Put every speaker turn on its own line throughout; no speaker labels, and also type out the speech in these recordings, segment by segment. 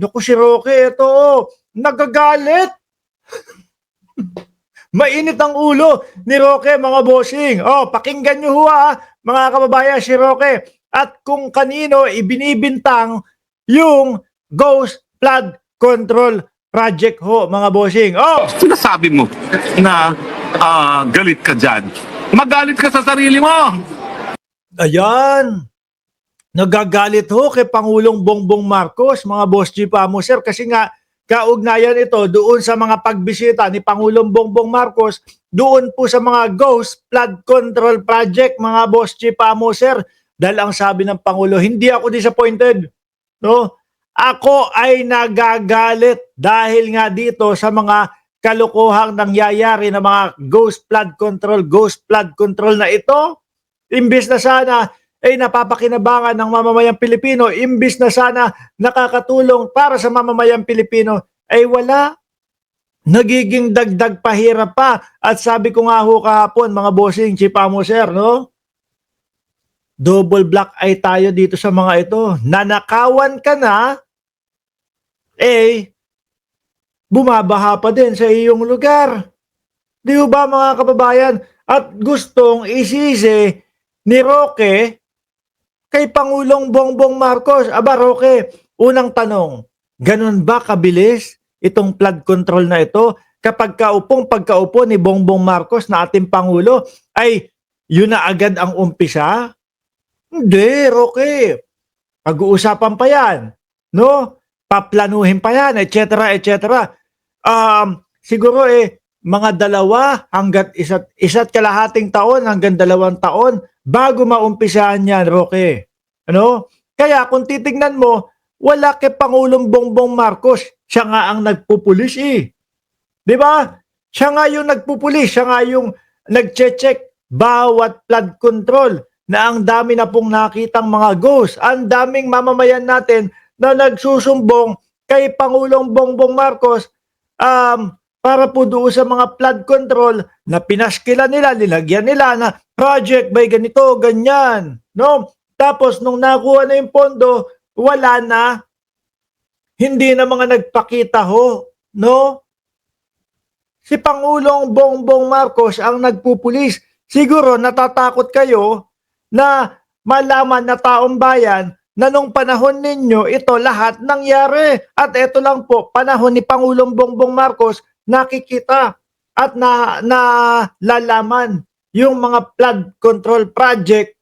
Naku si Roque, ito nagagalit. Mainit ang ulo ni Roque, mga bossing. Pakinggan nyo mga kababayan, si Roque. At kung kanino ibinibintang yung Ghost Flood Control Project mga bossing.
Sinasabi mo na galit ka dyan. Magalit ka sa sarili mo.
Ayan. Nagagalit kay Pangulong Bongbong Marcos, mga boss G Pamuser, kasi nga kaugnayan ito doon sa mga pagbisita ni Pangulong Bongbong Marcos doon po sa mga Ghost Flood Control Project, mga boss G Pamuser. Dahil ang sabi ng Pangulo, hindi ako disappointed. No? Ako ay nagagalit dahil nga dito sa mga kalokohang nangyayari na mga Ghost Flood Control na ito. Imbes na sana ay napapakinabangan ng mamamayang Pilipino, imbis na sana nakakatulong para sa mamamayang Pilipino, ay wala. Nagiging dagdag pahirap pa. At sabi ko nga kahapon, mga bossing, Chief Amoser, no? Double black ay tayo dito sa mga ito. Nanakawan ka na, bumabaha pa din sa iyong lugar. Di ba mga kababayan? At gustong isisi ni Roque kay Pangulong Bongbong Marcos. Aba Roque, unang tanong, ganun ba kabilis itong flood control na ito? Kapag pagkaupo ni Bongbong Marcos na ating Pangulo, ay yun na agad ang umpisa? Hindi, Roque. Pag-uusapan pa yan. No? Paplanuhin pa yan, etc. Siguro mga 2 hanggat isa't kalahating taon hanggang 2 taon bago maumpisahan yan, Roque. Ano? Kaya kung titignan mo, wala kay Pangulong Bongbong Marcos. Siya nga ang nagpupulis Di ba? Siya nga yung nagpupulis. Siya nga yung nagche-check bawat flood control na ang dami na pong nakitang mga ghost. Ang daming mamamayan natin na nagsusumbong kay Pangulong Bongbong Marcos para po doon sa mga flood control na pinaskila nila, nilagyan nila na project by ganito, ganyan. No? Tapos nung nakuha na yung pondo, wala na. Hindi na mga nagpakita no? Si Pangulong Bongbong Marcos ang nagpupulis. Siguro natatakot kayo na malaman na taong bayan na nung panahon ninyo ito lahat nangyari. At ito lang po, panahon ni Pangulong Bongbong Marcos, nakikita at nalalaman yung mga flood control project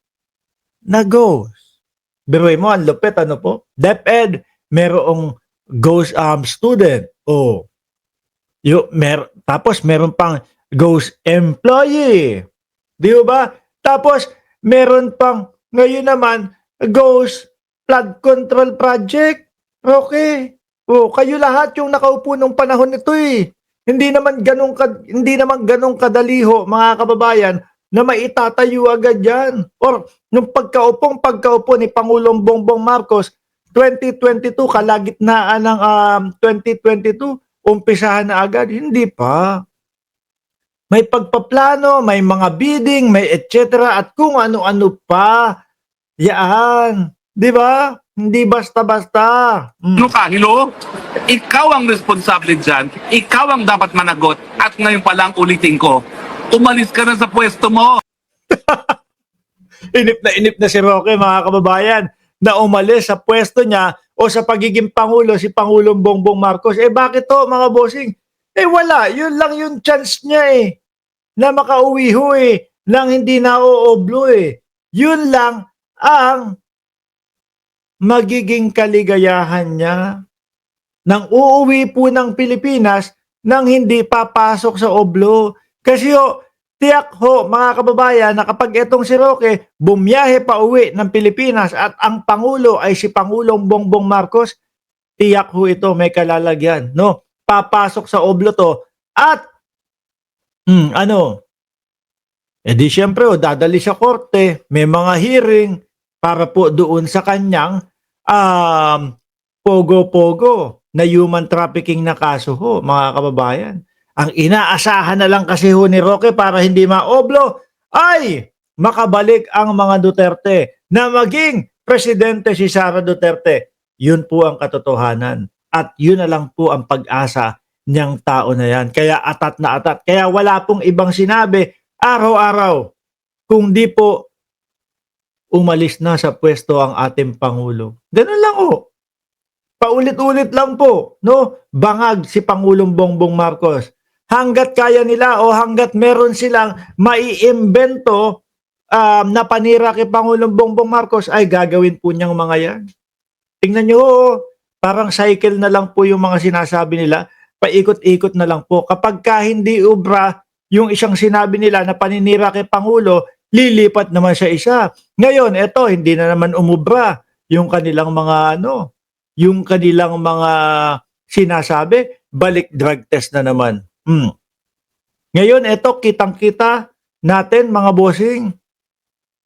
na ghost. Biruin mo, ang lupit, ano po? DepEd, merong ghost student. Tapos meron pang ghost employee. Di ba? Tapos meron pang, ngayon naman, ghost flood control project. Okay. Kayo lahat yung nakaupo nung panahon nito Hindi naman ganong kadaliho, mga kababayan, na maitatayo agad yan. Or nung pagkaupo ni Pangulong Bongbong Marcos, 2022, kalagitnaan ng 2022, umpisahan na agad. Hindi pa. May pagpaplano, may mga bidding, may etc. At kung ano-ano pa. Yan. Di ba? Hindi basta-basta.
Hilo? Ikaw ang responsable dyan. Ikaw ang dapat managot. At ngayon pa lang ulitin ko, umalis ka na sa pwesto mo.
Inip na si Roque, mga kababayan, na umalis sa pwesto niya o sa pagiging Pangulo si Pangulong Bongbong Marcos. Bakit to, mga bossing? Wala. Yun lang yung chance niya na makauwi nang hindi na-ooblo Yun lang ang magiging kaligayahan niya nang uuwi po ng Pilipinas nang hindi papasok sa oblo. Kasi tiyak mga kababayan, na kapag itong si Roque bumiyahe pa uwi ng Pilipinas at ang Pangulo ay si Pangulong Bongbong Marcos, tiyak ito may kalalagyan. No? Papasok sa oblo to at di syempre dadali sa korte, may mga hearing para po doon sa kanyang pogo-pogo na human trafficking na kaso mga kababayan. Ang inaasahan na lang kasi ni Roque para hindi maoblo ay makabalik ang mga Duterte na maging presidente si Sara Duterte. Yun po ang katotohanan. at yun na lang po ang pag-asa niyang tao na yan. Kaya atat na atat. Kaya wala pong ibang sinabi araw-araw kung di po umalis na sa pwesto ang ating Pangulo. Ganun lang o. Paulit-ulit lang po, no? Bangag si Pangulong Bongbong Marcos. Hanggat kaya nila o hanggat meron silang maiimbento na panira kay Pangulong Bongbong Marcos, ay gagawin po niyang mga yan. Tingnan nyo, parang cycle na lang po yung mga sinasabi nila. Paikot-ikot na lang po. Kapag ka hindi ubra yung isang sinabi nila na paninira kay Pangulo, lilipat naman sa isa. Ngayon, eto, hindi na naman umubra yung kanilang mga yung kanilang mga sinasabi, balik drug test na naman. Ngayon, eto, kitang-kita natin mga bossing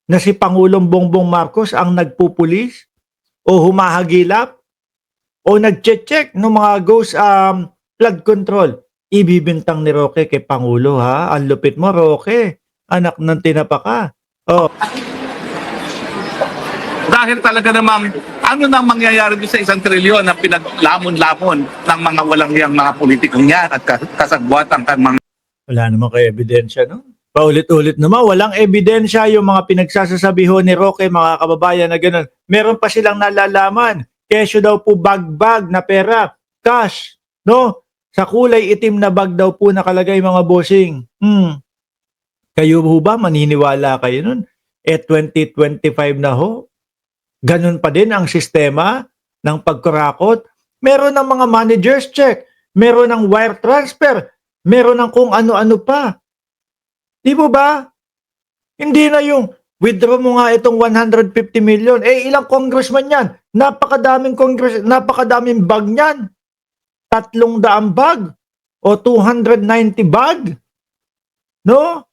na si Pangulong Bongbong Marcos ang nagpupulis o humahagilap o nagche-check ng mga ghost flood control. Ibibintang ni Roque kay Pangulo, ha? Ang lupit mo, Roque. Anak ng tinapaka. Oh,
Dahil talaga namang ano nang mangyayari doon sa 1 trilyon na pinaglamon-lamon ng mga walang hiyang mga politikong yan at kasagbuatan ng mga
wala namang kay ebidensya, no? Paulit-ulit naman, walang ebidensya yung mga pinagsasasabiho ni Roque, mga kababayan, na gano'n. Meron pa silang nalalaman. Kesyo daw po bag-bag na pera, cash, no? Sa kulay itim na bag daw po nakalagay, mga bossing. Kayo ho ba, maniniwala kayo nun? 2025 na ho. Ganun pa din ang sistema ng pagkurakot. Meron ng mga managers check, meron ng wire transfer, meron ng kung ano-ano pa. Di po ba? Hindi na yung withdraw mo nga itong 150 million. Ilang congressman yan? Napakadaming bag niyan. 300 bag o 290 bag. No?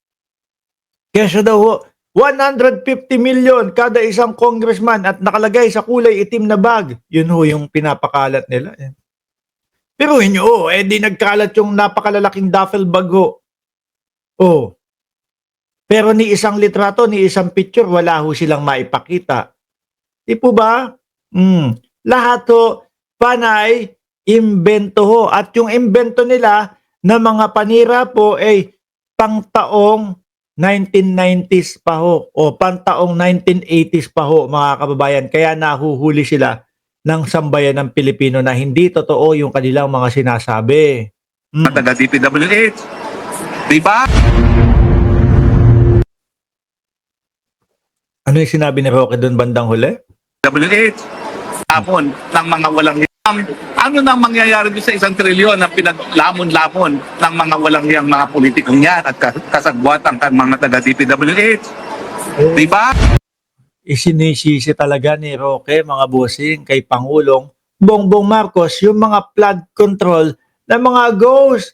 Kesa daw 150 million kada isang congressman at nakalagay sa kulay itim na bag. Yun ho yung pinapakalat nila. Pero inyo, di nagkalat yung napakalalaking duffel bag ho. Pero ni isang litrato, ni isang picture, wala ho silang maipakita. Di po ba? Lahat ho, panay, imbento ho. At yung imbento nila na mga panira po ay pangtaong 1990s pa ho o pantaong 1980s pa ho, mga kababayan. Kaya nahuhuli sila ng sambayan ng Pilipino na hindi totoo yung kanilang mga sinasabi.
taga DPWH. Diba?
Ano yung sinabi ni Roque doon bandang huli?
WH. Tapon ng mga walang hiyang. Ano nang mangyayari doon sa 1 trilyon na pinaglamon-lamon ng mga walang hiyang mga politikong yan at kasagbuatan ng mga taga DPWH. Diba?
Isinisisi talaga ni Roque, mga bossing, kay Pangulong Bongbong Marcos yung mga flood control na mga ghost